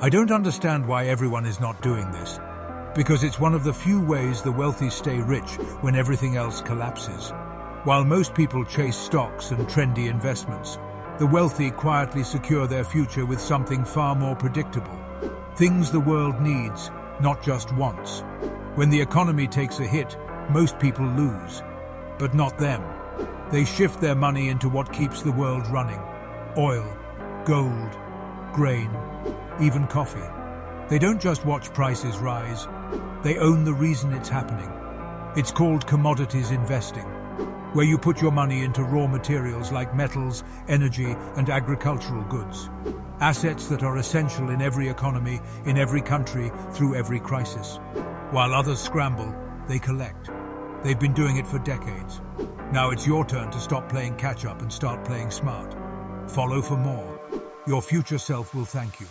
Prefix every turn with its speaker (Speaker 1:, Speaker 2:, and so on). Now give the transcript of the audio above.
Speaker 1: I don't understand why everyone is not doing this, because it's one of the few ways the wealthy stay rich when everything else collapses. While most people chase stocks and trendy investments, the wealthy quietly secure their future with something far more predictable. Things the world needs, not just wants. When the economy takes a hit, most people lose. But not them. They shift their money into what keeps the world running. Oil, gold, grain, even coffee. They don't just watch prices rise, they own the reason it's happening. It's called commodities investing, where you put your money into raw materials like metals, energy, and agricultural goods. Assets that are essential in every economy, in every country, through every crisis. While others scramble, they collect. They've been doing it for decades. Now it's your turn to stop playing catch-up and start playing smart. Follow for more. Your future self will thank you.